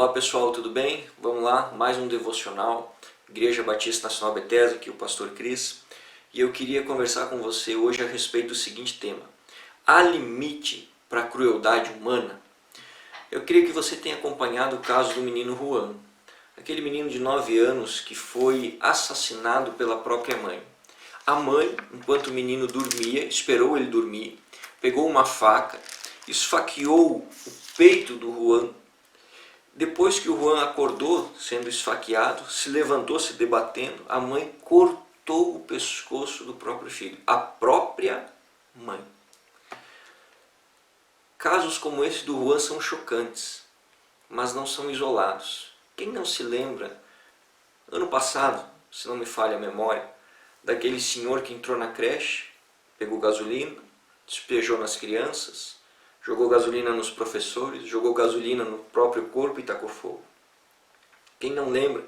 Olá pessoal, tudo bem? Vamos lá, mais um devocional, Igreja Batista Nacional Bethesda, aqui o pastor Cris. E eu queria conversar com você hoje a respeito do seguinte tema: há limite para a crueldade humana? Eu queria que você tenha acompanhado o caso do menino Juan, aquele menino de 9 anos que foi assassinado pela própria mãe. A mãe, enquanto o menino dormia, esperou ele dormir, pegou uma faca, esfaqueou o peito do Juan. Depois que o Juan acordou, sendo esfaqueado, se levantou se debatendo, a mãe cortou o pescoço do próprio filho, a própria mãe. Casos como esse do Juan são chocantes, mas não são isolados. Quem não se lembra, ano passado, se não me falha a memória, daquele senhor que entrou na creche, pegou gasolina, despejou nas crianças, jogou gasolina nos professores, jogou gasolina no próprio corpo e tacou fogo. Quem não lembra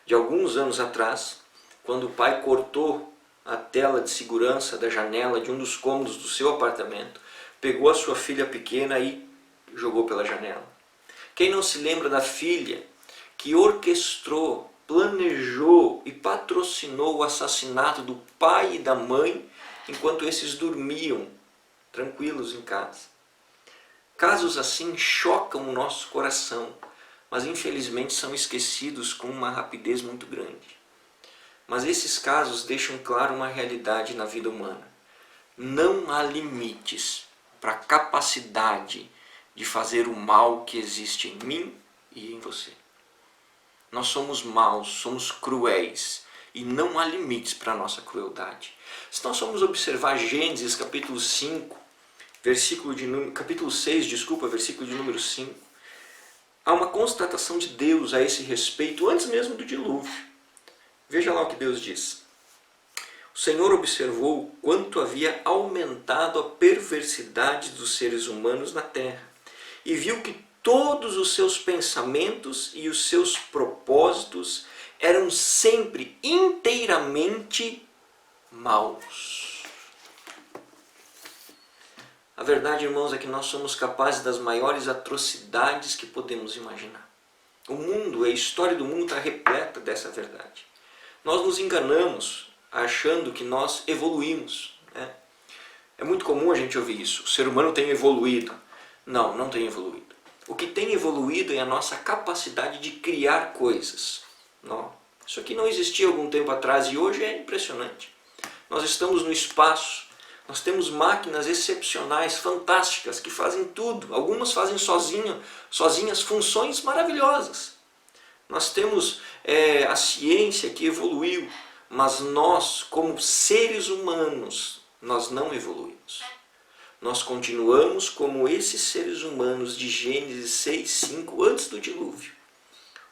de alguns anos atrás, quando o pai cortou a tela de segurança da janela de um dos cômodos do seu apartamento, pegou a sua filha pequena e jogou pela janela. Quem não se lembra da filha que orquestrou, planejou e patrocinou o assassinato do pai e da mãe enquanto esses dormiam tranquilos em casa? Casos assim chocam o nosso coração, mas infelizmente são esquecidos com uma rapidez muito grande. Mas esses casos deixam claro uma realidade na vida humana. Não há limites para a capacidade de fazer o mal que existe em mim e em você. Nós somos maus, somos cruéis e não há limites para a nossa crueldade. Se nós formos observar Gênesis capítulo 5, capítulo 6, versículo de número 5, há uma constatação de Deus a esse respeito antes mesmo do dilúvio. Veja lá o que Deus diz. O Senhor observou quanto havia aumentado a perversidade dos seres humanos na terra e viu que todos os seus pensamentos e os seus propósitos eram sempre inteiramente maus. A verdade, irmãos, é que nós somos capazes das maiores atrocidades que podemos imaginar. O mundo, a história do mundo está repleta dessa verdade. Nós nos enganamos achando que nós evoluímos, né? É muito comum a gente ouvir isso. O ser humano tem evoluído. Não, não tem evoluído. O que tem evoluído é a nossa capacidade de criar coisas. Não. Isso aqui não existia algum tempo atrás e hoje é impressionante. Nós estamos no espaço. Nós temos máquinas excepcionais, fantásticas, que fazem tudo. Algumas fazem sozinhas funções maravilhosas. Nós temos a ciência que evoluiu, mas nós, como seres humanos, nós não evoluímos. Nós continuamos como esses seres humanos de Gênesis 6:5, antes do dilúvio.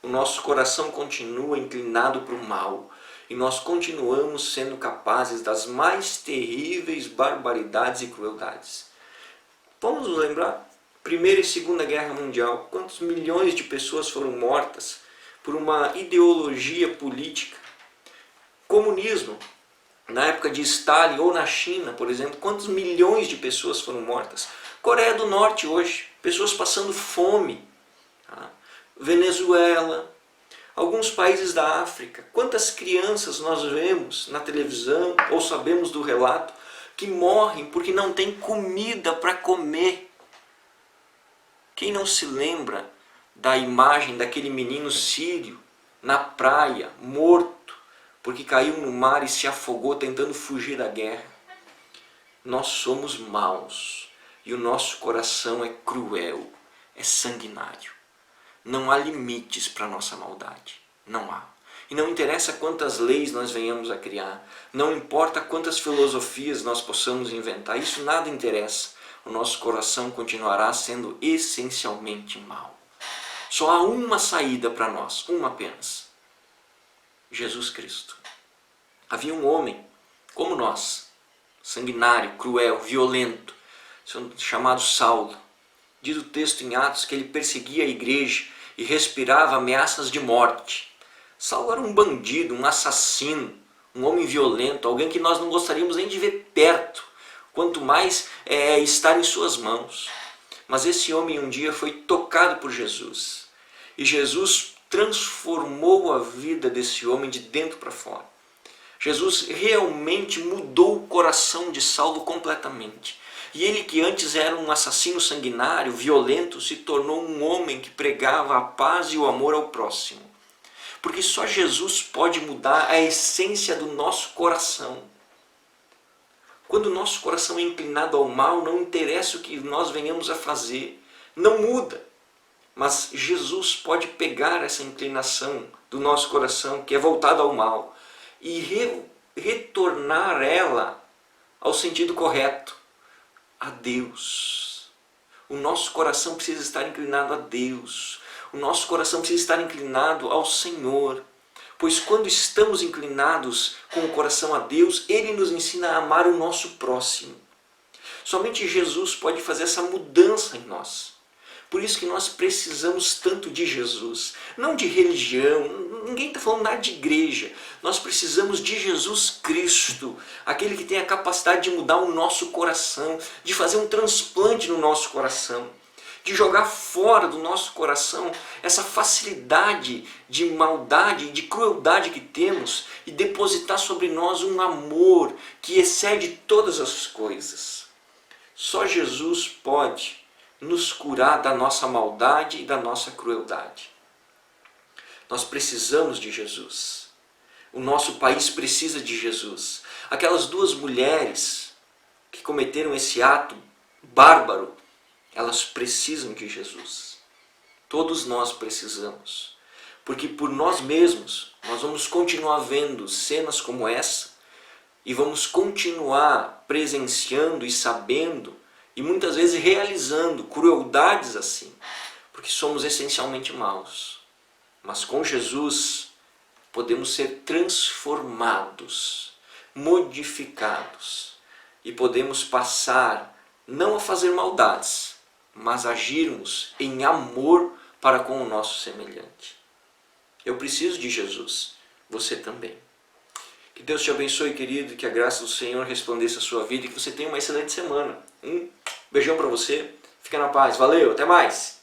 O nosso coração continua inclinado para o mal. E nós continuamos sendo capazes das mais terríveis barbaridades e crueldades. Vamos nos lembrar? Primeira e Segunda Guerra Mundial. Quantos milhões de pessoas foram mortas por uma ideologia política? Comunismo. Na época de Stalin ou na China, por exemplo, quantos milhões de pessoas foram mortas? Coreia do Norte hoje. Pessoas passando fome. Venezuela. Alguns países da África, quantas crianças nós vemos na televisão ou sabemos do relato que morrem porque não tem comida para comer. Quem não se lembra da imagem daquele menino sírio na praia, morto, porque caiu no mar e se afogou tentando fugir da guerra? Nós somos maus e o nosso coração é cruel, é sanguinário. Não há limites para a nossa maldade. Não há. E não interessa quantas leis nós venhamos a criar. Não importa quantas filosofias nós possamos inventar. Isso nada interessa. O nosso coração continuará sendo essencialmente mau. Só há uma saída para nós. Uma apenas. Jesus Cristo. Havia um homem como nós. Sanguinário, cruel, violento. Chamado Saulo. Diz o texto em Atos que ele perseguia a igreja e respirava ameaças de morte. Saulo era um bandido, um assassino, um homem violento, alguém que nós não gostaríamos nem de ver perto, quanto mais estar em suas mãos. Mas esse homem um dia foi tocado por Jesus E Jesus transformou a vida desse homem de dentro para fora. Jesus realmente mudou o coração de Saulo completamente. E ele, que antes era um assassino sanguinário, violento, se tornou um homem que pregava a paz e o amor ao próximo. Porque só Jesus pode mudar a essência do nosso coração. Quando o nosso coração é inclinado ao mal, não interessa o que nós venhamos a fazer, não muda. Mas Jesus pode pegar essa inclinação do nosso coração, que é voltada ao mal, e retornar ela ao sentido correto, a Deus. O nosso coração precisa estar inclinado a Deus. O nosso coração precisa estar inclinado ao Senhor. Pois quando estamos inclinados com o coração a Deus, Ele nos ensina a amar o nosso próximo. Somente Jesus pode fazer essa mudança em nós. Por isso que nós precisamos tanto de Jesus, não de religião, ninguém está falando nada de igreja. Nós precisamos de Jesus Cristo, aquele que tem a capacidade de mudar o nosso coração, de fazer um transplante no nosso coração, de jogar fora do nosso coração essa facilidade de maldade e de crueldade que temos e depositar sobre nós um amor que excede todas as coisas. Só Jesus pode nos curar da nossa maldade e da nossa crueldade. Nós precisamos de Jesus. O nosso país precisa de Jesus. Aquelas duas mulheres que cometeram esse ato bárbaro, elas precisam de Jesus. Todos nós precisamos. Porque por nós mesmos, nós vamos continuar vendo cenas como essa e vamos continuar presenciando e sabendo e muitas vezes realizando crueldades assim, porque somos essencialmente maus. Mas com Jesus podemos ser transformados, modificados e podemos passar não a fazer maldades, mas agirmos em amor para com o nosso semelhante. Eu preciso de Jesus, você também. Que Deus te abençoe, querido, que a graça do Senhor resplandeça a sua vida e que você tenha uma excelente semana. Beijão para você, fica na paz, valeu, até mais!